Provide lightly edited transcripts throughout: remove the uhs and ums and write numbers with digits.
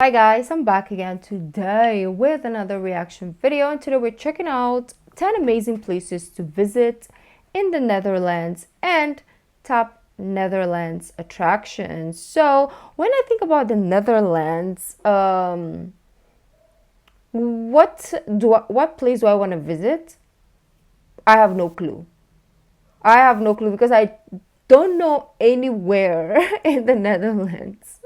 Hi guys, I'm back again today with another reaction video, and today we're checking out 10 amazing places to visit in the Netherlands and top Netherlands attractions. So when I think about the Netherlands, what place do I want to visit? I have no clue. I have no clue because I don't know anywhere in the Netherlands.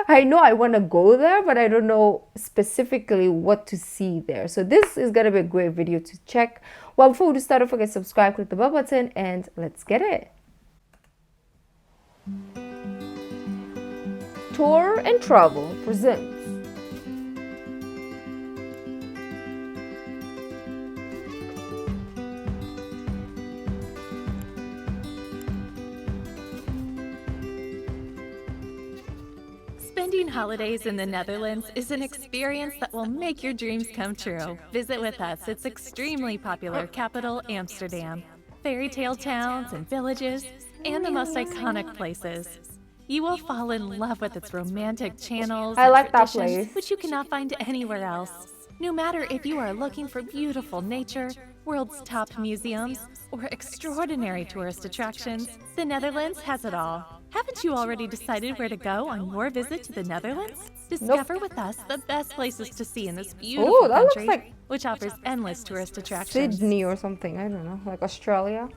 I know I want to go there, but I don't know specifically what to see there. So this is going to be a great video to check. Well, before we start, don't forget to subscribe, click the bell button, and let's get it. Tour and Travel presents. Spending holidays in the Netherlands is an experience that will make your dreams come true. Visit with us its extremely popular capital, Amsterdam, fairy tale towns and villages, and the most iconic places. You will fall in love with its romantic channels I and like that traditions, place. which you cannot find anywhere else. No matter if you are looking for beautiful nature, world's top museums, or extraordinary tourist attractions, the Netherlands has it all. Haven't you already decided where to go on your visit to the Netherlands? Discover with us the best places to see in this beautiful Oh, that looks country, like which offers endless tourist attractions. Sydney or something. I don't know, like Australia.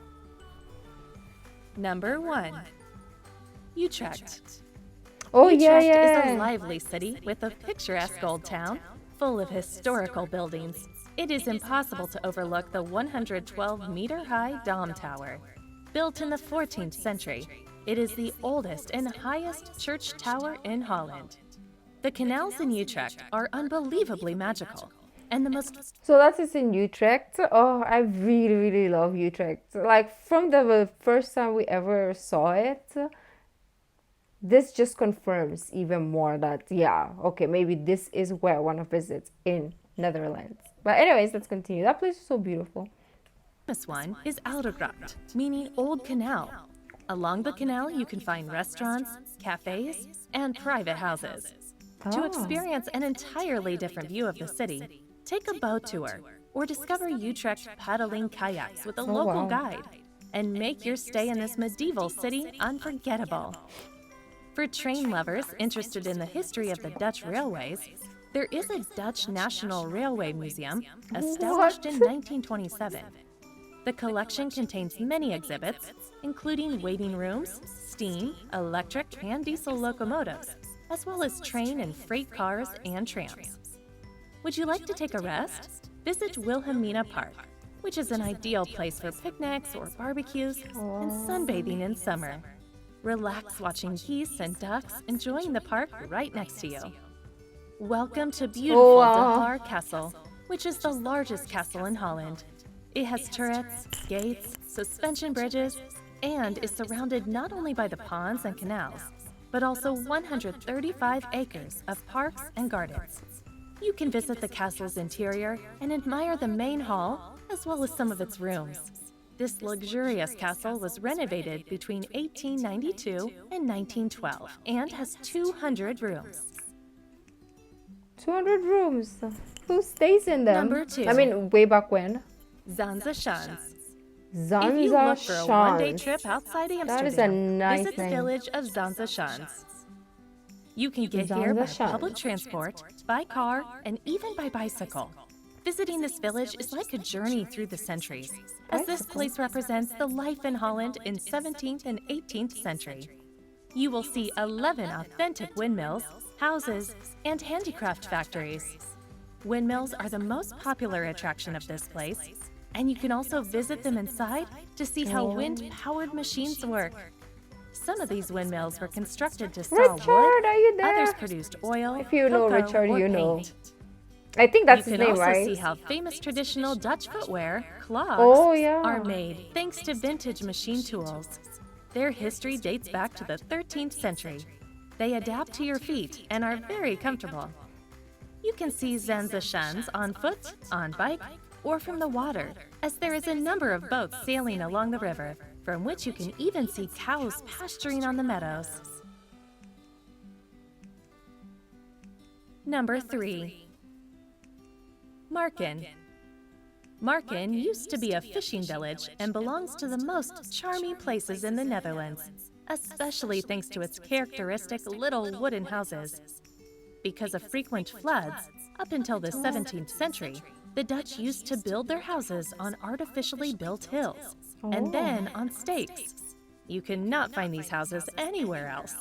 Number 1. Utrecht. Oh, Utrecht yeah. is a lively city with a picturesque old town full of historical buildings. It is impossible to overlook the 112-meter-high Dom Tower. Built in the 14th century, it is the oldest and highest church tower in Holland. The canals in Utrecht are unbelievably magical, and the most So that is in Utrecht. Oh, I really love Utrecht. Like from the first time we ever saw it, this just confirms even more that yeah, okay, maybe this is where I want to visit in Netherlands. But anyways, let's continue. That place is so beautiful. famous one is Oudegracht, meaning Old Canal. Along the canal, you can find restaurants, cafes, and private houses. To experience an entirely different view of the city, take a boat tour or discover Utrecht paddling kayaks with a local wow. guide and make your stay in this medieval city unforgettable. For train lovers interested in the history of the Dutch railways, there is a Dutch National Railway Museum established in 1927. The collection contains many exhibits, including waiting rooms, steam, electric, and diesel locomotives, as well as train and freight cars and trams. Would you like to take a rest? Visit Wilhelmina Park, which is an ideal place for picnics or barbecues and sunbathing in summer. Relax watching geese and ducks enjoying the park right next to you. Welcome to beautiful De Haar Castle, which is the largest castle in Holland. It has turrets, gates, suspension bridges, and is surrounded not only by the ponds and canals, but also 135 acres of parks and gardens. You can visit the castle's interior and admire the main hall, as well as some of its rooms. This luxurious castle was renovated between 1892 and 1912 and has 200 rooms. 200 rooms. Who stays in them? Number 2. I mean, way back when. Zaanse Schans. If you Zaanse look for a one-day Schans. trip outside Amsterdam, That is a nice visit the name. village of Zaanse Schans. You can get here by Zaanse Schans. public transport, by car, and even by bicycle. Visiting this village is like a journey through the centuries, as this place represents the life in Holland in 17th and 18th century. You will see 11 authentic windmills, houses, and handicraft factories. Windmills are the most popular attraction of this place, and you can also visit them inside to see how wind-powered machines work. Some of these windmills were constructed to saw Richard, wood, are you there? others produced oil, If you know cocoa, Richard, or you know. paint. I think that's You his can name, also right? see how famous traditional Dutch footwear, clogs, Oh, yeah. are made thanks to vintage machine tools. Their history dates back to the 13th century. They adapt to your feet and are very comfortable. You can see Zaanse Schans on foot, on bike, or from the water, as there is a number of boats sailing along the river, from which you can even see cows pasturing on the meadows. Number 3. Marken. Marken used to be a fishing village and belongs to the most charming places in the Netherlands, especially thanks to its characteristic little wooden houses. Because of frequent floods, up until the 17th century, the Dutch used to build their houses on artificially built hills, and then on stakes. You cannot find these houses anywhere else.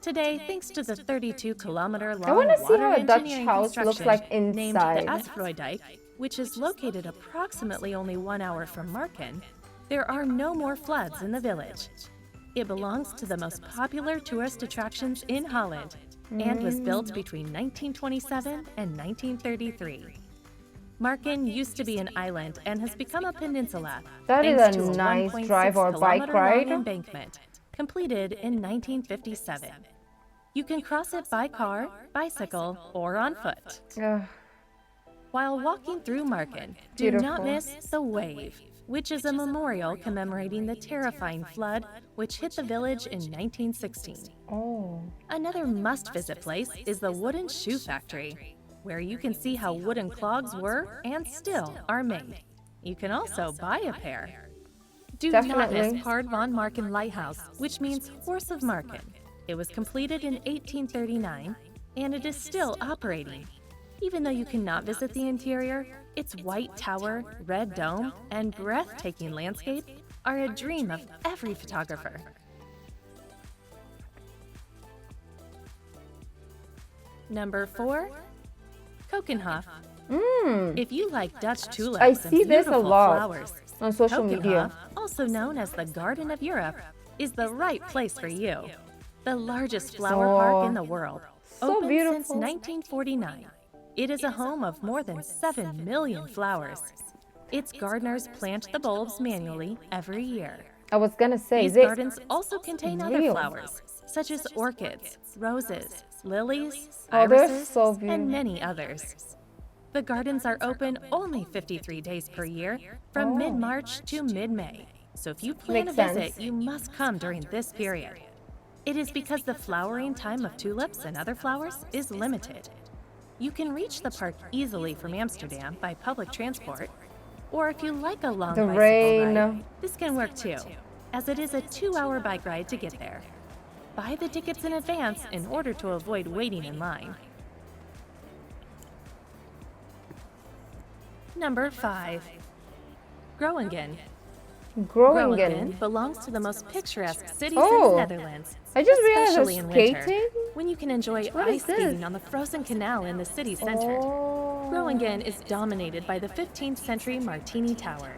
Today, thanks to the 32-kilometer-long I want to see water how a Dutch engineering house looks construction like named the inside. Asfroydijk, which is located approximately only 1 hour from Marken, there are no more floods in the village. It belongs to the most popular tourist attractions in Holland and was built between 1927 and 1933. Marken used to be an island and has become a peninsula. That is thanks a to nice 1.6 drive or bike kilometer ride. long embankment, completed in 1957. You can cross it by car, bicycle, or on foot. Ugh. While walking through Marken, do not Beautiful. miss the Wave, which is a memorial commemorating the terrifying flood which hit the village in 1916. Oh. Another must-visit place is the Wooden Shoe Factory, where you can see how wooden clogs were and still are made. You can also buy a pair. Do not Definitely. miss Paard van Marken Lighthouse, which means Horse of Marken. It was completed in 1839, and it is still operating. Even though you cannot visit the interior, its white tower, red dome, and breathtaking landscape are a dream of every photographer. Number 4. Keukenhof. If you like Dutch tulips I and see this a beautiful lot flowers, on social Keukenhof, media. also known as the Garden of Europe, is the right place for you. The largest flower park in the world, So opened beautiful. since 1949. It is a home of more than 7 million flowers. Its gardeners plant the bulbs manually every year. I was gonna say, These is it gardens also contain other real? flowers, such as orchids, roses, lilies, Oh, they're irises, so and beautiful. many others. The gardens are open only 53 days per year, from mid-March to mid-May. So if you plan Makes a visit, sense. you must come during this period. It is because the flowering time of tulips and other flowers is limited. You can reach the park easily from Amsterdam by public transport, or if you like a long The bicycle rain. ride, this can work too, as it is a 2-hour bike ride to get there. Buy the tickets in advance in order to avoid waiting in line. Number 5. Groningen. Groningen? Groningen belongs to the most picturesque cities Oh. in the Netherlands. I just realized especially it's in winter, skating. when you can enjoy What is ice skating this? on the frozen canal in the city center. Oh. Groningen is dominated by the 15th century Martini Tower.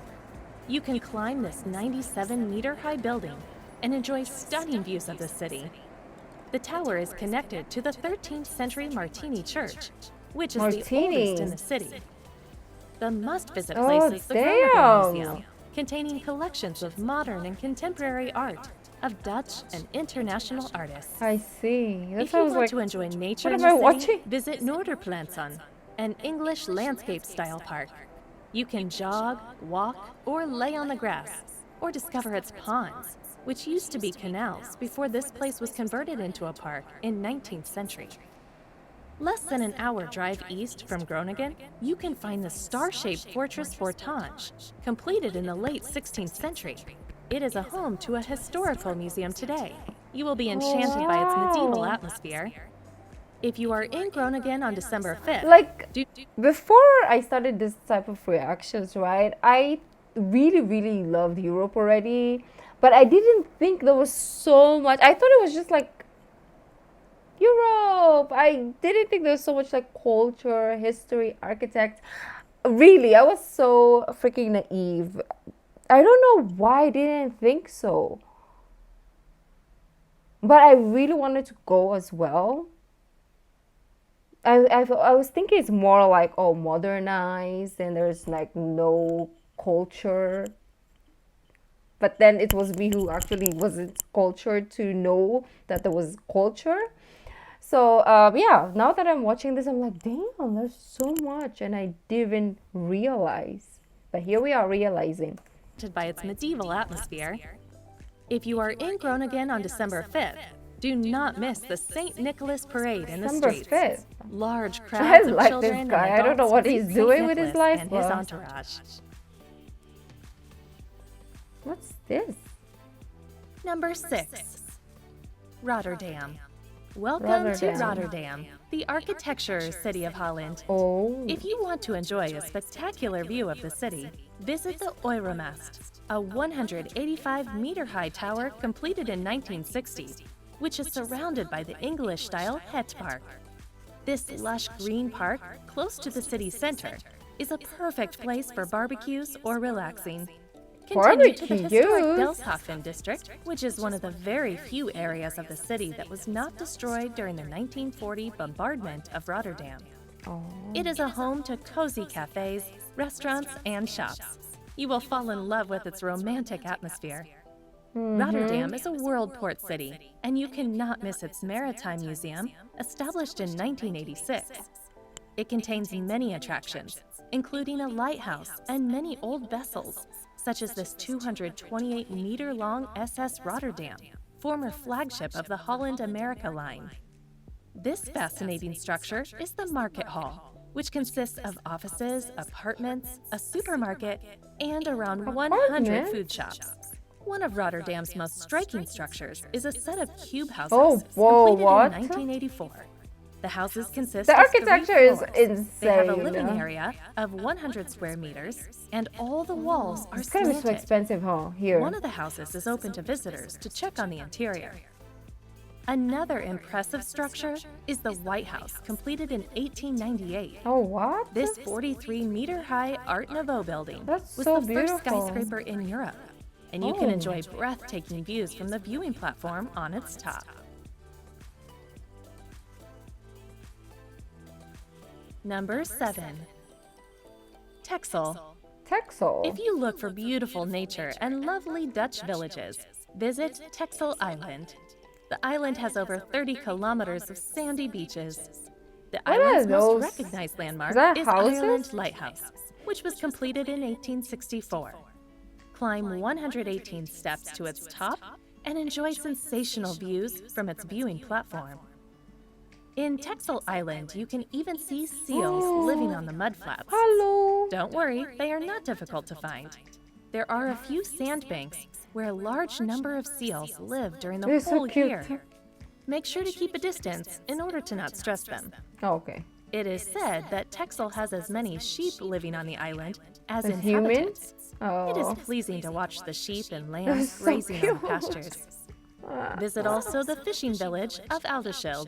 You can climb this 97-meter-high building and enjoy stunning views of the city. The tower is connected to the 13th century Martini Church, which is the Martini. oldest in the city. The must-visit Oh, place is the Groningen damn. Museum, containing collections of modern and contemporary art of Dutch and international artists. I see. That If you sounds want like. to enjoy nature What in am the I city, watching? visit Noorderplansen, an English landscape-style park. You can jog, walk, or lay on the grass, or discover its ponds, which used to be canals before this place was converted into a park in 19th century. Less than an hour drive east from Groningen, you can find the star-shaped Fortress Fortange, completed in the late 16th century. It is a home to a historical museum today. You will be enchanted by its medieval Wow. atmosphere. If you are in Groningen on December 5th, Like, do before I started this type of reactions, right, I really loved Europe already, but I didn't think there was so much. I thought it was just like Europe. I didn't think there was so much like culture, history, architect. Really, I was so freaking naive. I don't know why I didn't think so. But I really wanted to go as well. I was thinking it's more like, oh, modernized and there's like no culture. But then it was me who actually wasn't cultured to know that there was culture. So yeah, now that I'm watching this, I'm like, damn, there's so much, and I didn't realize. But here we are realizing. by its medieval atmosphere. If you are in Groningen on December 5th, Do not miss the St. Nicholas Parade in the Number streets. 5. Large I crowds of like children this guy. and I don't know adults what greet he's St. doing with his Nicholas life, and his but- entourage. What's this? Number 6. Rotterdam. Welcome to Rotterdam. Rotterdam, the architecture city of Holland. Oh. If you want to enjoy a spectacular view of the city, visit the Euromast, a 185-meter-high tower completed in 1960, which is surrounded by the English-style Het Park. This lush green park, close to the city center, is a perfect place for barbecues or relaxing. Continue to the historic Barbecues? Belshaven district, which is one of the very few areas of the city that was not destroyed during the 1940 bombardment of Rotterdam. Oh. It is a home to cozy cafes, restaurants, and shops. You will fall in love with its romantic atmosphere. Rotterdam is a world port city, and you cannot miss its Maritime Museum, established in 1986. It contains many attractions, including a lighthouse and many old vessels, such as this 228-meter-long SS Rotterdam, former flagship of the Holland-America line. This fascinating structure is the Market Hall, which consists of offices, apartments, a supermarket, and around 100 food shops. One of Rotterdam's most striking structures is a set of cube houses Oh, whoa, completed what? in 1984. The houses consist The of 3 architecture is floors. insane. They have a living area of 100 square meters, and all the walls are It's gonna be so slanted. expensive, huh? Here. One of the houses is open to visitors to check on the interior. Another impressive structure is the White House, completed in 1898. Oh, what? This 43-meter-high Art Nouveau building That's was so the beautiful. first skyscraper in Europe, and you can Oh. enjoy breathtaking views from the viewing platform on its top. Number 7. Texel. Texel. If you look for beautiful nature and lovely Dutch villages, visit Texel Island. The island has over 30 kilometers of sandy beaches. The What are island's most those? recognized landmark Is that is houses? Ireland Lighthouse, which was completed in 1864. Climb 118 steps to its top and enjoy sensational views from its viewing platform. In Texel Island, you can even see seals living on the mudflats. Hello. Don't worry, they are not difficult to find. There are a few sandbanks where a large number of seals live during the They're so whole cute. year. Make sure to keep a distance in order to not stress them. Oh, okay. It is said that Texel has as many sheep living on the island as As inhabitants. Oh. It is pleasing to watch the sheep and lambs That's so grazing on the cute. pastures. Visit also the fishing village of Aldeshild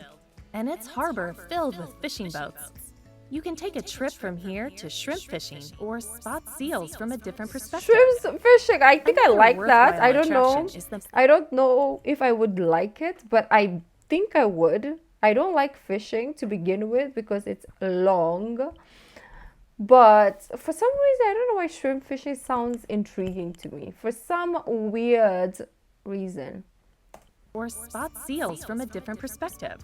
and its harbor filled with fishing boats. You can take a trip from here to shrimp fishing or spot seals from a different perspective. Shrimp fishing. I think I Another like that. worthwhile I don't know. attraction is the- I don't know if I would like it, but I think I would. I don't like fishing to begin with because it's long. But for some reason, I don't know why shrimp fishing sounds intriguing to me. For some weird reason. Or spot seals from a different perspective.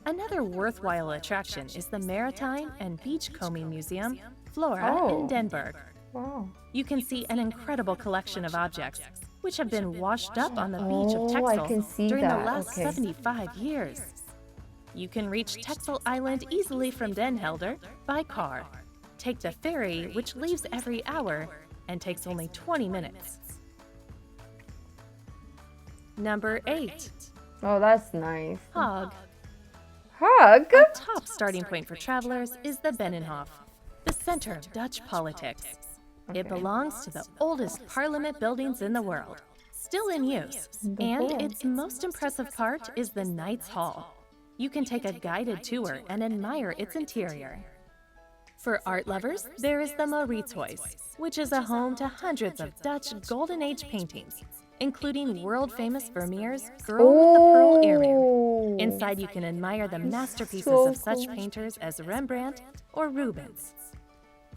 Another worthwhile attraction is the Maritime and Beachcombing Museum, Flora Oh. in Denburg. Wow. You can see an incredible collection of objects which have been washed up on the beach of Oh, I Texel can see during that. the last Okay. 75 years. You can reach Texel Island easily from Den Helder by car. Take the ferry, which leaves every hour and takes only 20 minutes. Number 8. Oh, that's nice. Hague. Hug. The top starting point for travelers is the Binnenhof, the center of Dutch politics. It belongs to the oldest parliament buildings in the world, still in use. And its most impressive part is the Knights Hall. You can take a guided tour and admire its interior. For art lovers, there is the Mauritshuis, which is a home to hundreds of Dutch Golden Age paintings, including world-famous Vermeer's Girl with the Pearl Earring. Oh. Inside, you can admire the masterpieces so of such cool. painters as Rembrandt or Rubens.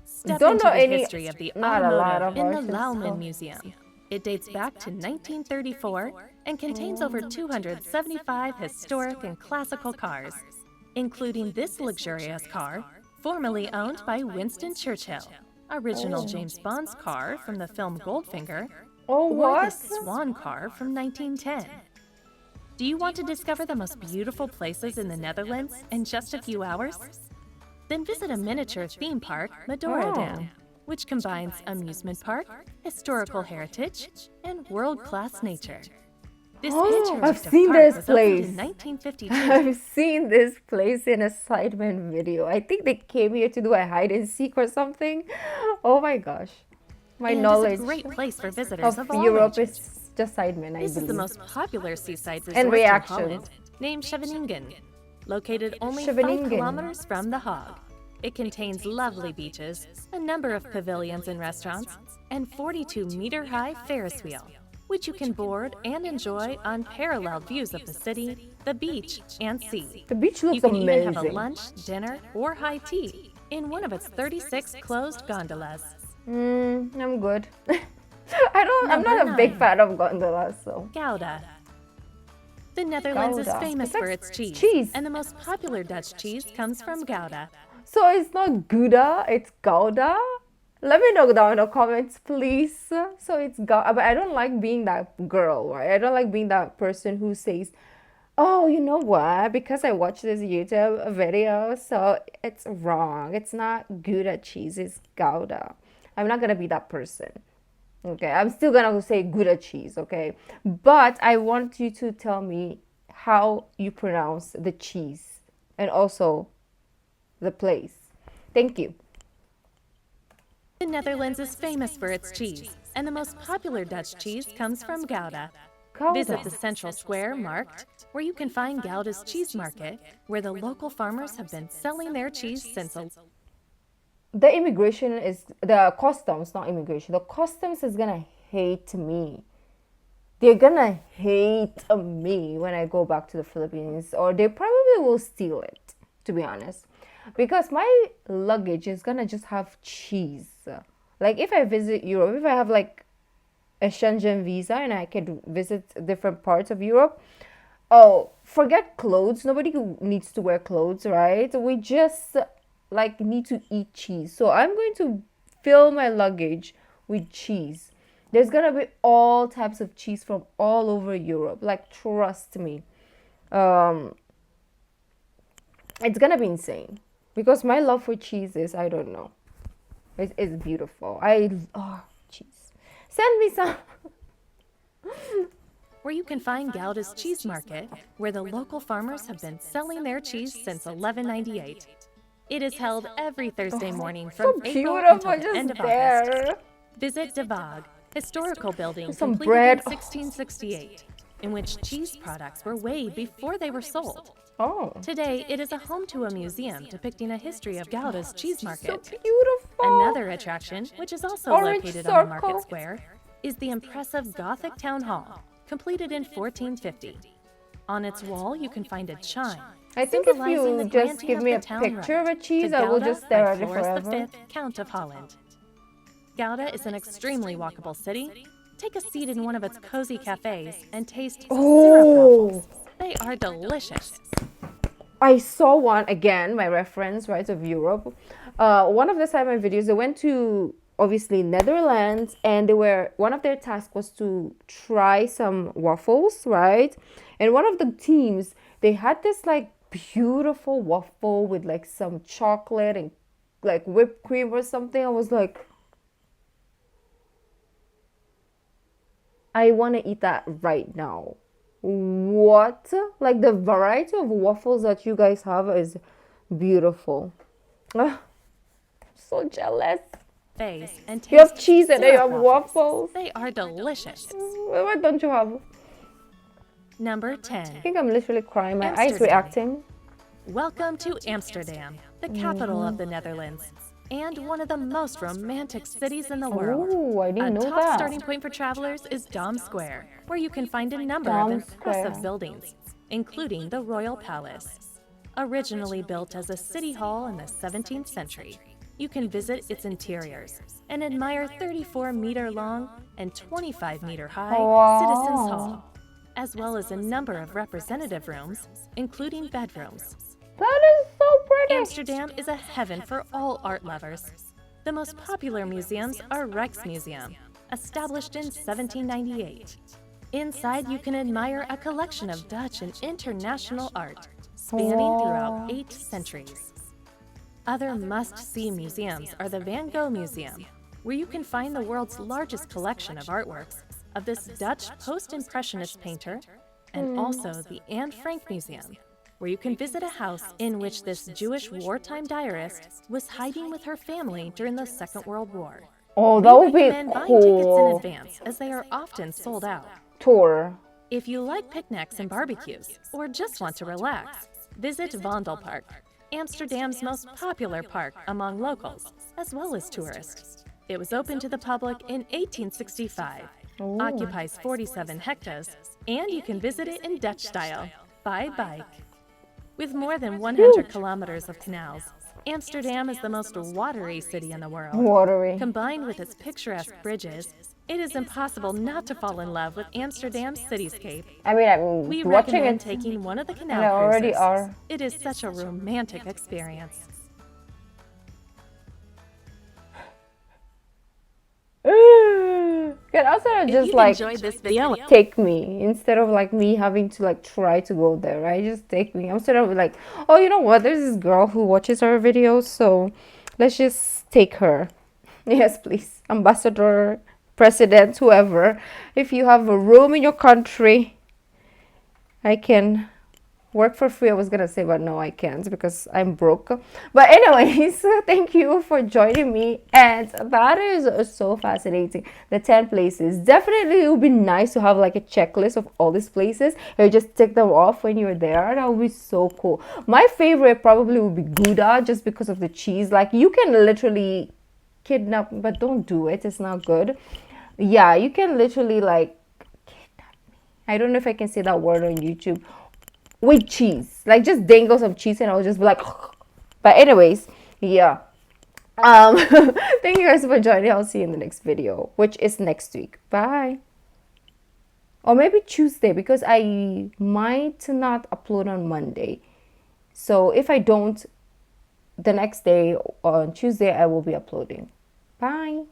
Step Don't into know the any- history of the not a lot automotive of in the artists, Lauman so- Museum. It dates back to 1934 and contains over 275 historic and classical cars, including this luxurious car, formerly owned by Winston Churchill, original James Bond's car from the film Goldfinger, Oh, or what? the Swan car from 1910. Do you want to discover the most beautiful places in the Netherlands in just a few hours? Then visit a miniature theme park, Rotterdam, which combines amusement park, historical heritage, and world-class nature. This I've interactive seen park this was opened place. in 1952. I've seen this place in a Sidemen video. I think they came here to do a hide and seek or something. Oh my gosh. My And knowledge it's a great place for visitors of all Europe ages. is just Sidemen, I This is the believe. most popular seaside resort And in reaction. Holland, named Scheveningen, located only Scheveningen. 5 kilometers from The Hague. It contains lovely beaches, a number of pavilions and restaurants, and 42-meter-high Ferris wheel, which you can board and enjoy on parallel views of the city, the beach, and sea. The beach looks You can amazing. even have a lunch, dinner, or high tea in one of its 36 closed gondolas. I'm good. I'm Number not a big 9. fan of gondolas, so. Gouda. The Netherlands Gouda. is famous It's like for its cheese, cheese. and the most popular Dutch cheese comes from Gouda. So it's not Gouda, it's Gouda? Let me know down in the comments, please. So it's Gouda, but I don't like being that girl, right? I don't like being that person who says, oh, you know what? Because I watched this YouTube video, so it's wrong. It's not Gouda cheese, it's Gouda. I'm not gonna be that person. Okay, I'm still gonna say Gouda cheese, okay? But I want you to tell me how you pronounce the cheese and also the place. Thank you. The Netherlands is famous for its cheese, and the most popular Dutch cheese comes from Gouda. Gouda. Visit the central square marked, where you can find Gouda's cheese market, where the local farmers have been selling their cheese since The immigration is the customs, not immigration. The customs is gonna hate me. They're gonna hate me when I go back to the Philippines, or they probably will steal it, to be honest, because my luggage is gonna just have cheese. Like if I visit Europe, if I have like a Schengen visa and I can visit different parts of Europe, oh, forget clothes. Nobody needs to wear clothes, right? We just like need to eat cheese. So I'm going to fill my luggage with cheese. There's gonna be all types of cheese from all over Europe. Like trust me. It's gonna be insane. Because my love for cheese is, I don't know. It's beautiful. Cheese. Send me some. where you can find Gouda's cheese market, where the local farmers have been selling their cheese since 1198. It is held every Thursday morning from So April beautiful, until the end just of August. there. Visit De Vague, historical building Some completed bread. in 1668, in which cheese products were weighed before they were sold. Oh, Today, it is a home to a museum depicting a history of Gouda's cheese so market. beautiful. Another attraction, which is also Orange located on the circle. market square, is the impressive Gothic Town Hall, completed in 1450. On its wall, you can find a chime. I think if symbolizing you the just granting give of me the a town picture right of a cheese, to I will Gouda just stare by at it Floris forever. V, Count of Holland. Gouda is an extremely walkable city. Take a seat in one of its cozy cafes and taste syrup Oh, waffles. They are delicious. I saw one again, my reference, right, of Europe. One of the Simon videos, they went to obviously Netherlands, and one of their tasks was to try some waffles, right? And one of the teams, they had this like beautiful waffle with like some chocolate and like whipped cream or something. I was like, I want to eat that right now. What? Like the variety of waffles that you guys have is beautiful. So jealous. Phase and You have taste cheese and then you syrup have waffles. They are delicious. What don't you have? Number I 10. think I'm literally crying. My eyes Amsterdam. reacting. Welcome to Amsterdam, the capital of the Netherlands, and one of the most romantic cities in the world. Oh, I didn't A know top that. starting point for travelers is Dom Square, where you can find a number Dom of impressive Square. buildings, including the Royal Palace. Originally built as a city hall in the 17th century, you can visit its interiors and admire 34-meter-long and 25-meter-high Wow. Citizens Hall, as well as a number of representative rooms, including bedrooms. That is so pretty. Amsterdam is a heaven for all art lovers. The most popular museums are Rijksmuseum, established in 1798, Inside, you can admire a collection of Dutch and international art spanning throughout Wow. 8 centuries. Other must-see museums are the Van Gogh Museum, where you can find the world's largest collection of artworks of this Dutch post-impressionist painter, and also the Anne Frank Museum, where you can visit a house in which this Jewish wartime diarist was hiding with her family during the Second World War. Oh, We that would be recommend buying tickets in cool. advance as they are often sold out. Tour. If you like picnics and barbecues, or just want to relax, visit Vondelpark, Amsterdam's most popular park among locals, as well as tourists. It was opened to the public in 1865, occupies 47 hectares, and you can visit it in Dutch style, by bike. With more than 100 kilometers of canals, Amsterdam is the most watery city in the world. Watery. Combined with its picturesque bridges, it is impossible not to fall in love with Amsterdam's cityscape. I mean, I'm We watching recommend it. taking one of the I canal already cruises. are. It is such a romantic experience. Can also If just you've like enjoyed this video, take me instead of like me having to like try to go there, right? Just take me. Instead of like, oh, you know what? There's this girl who watches our videos, so let's just take her. Yes, please. Ambassador, president, whoever. If you have a room in your country, I can work for free. I was gonna say, but no, I can't because I'm broke. But anyways, thank you for joining me, and that is so fascinating. The 10 places, definitely it would be nice to have like a checklist of all these places and you just tick them off when you're there. That would be so cool. My favorite probably would be Gouda, just because of the cheese. Like, you can literally kidnap, but don't do it, it's not good. Yeah, you can literally like kidnap me. I don't know if I can say that word on YouTube. With cheese, like just dangle some cheese and I'll just be like but anyways, yeah. Thank you guys for joining. I'll see you in the next video, which is next week. Bye. Or maybe Tuesday, because I might not upload on Monday. So if I don't, the next day on Tuesday I will be uploading. Bye.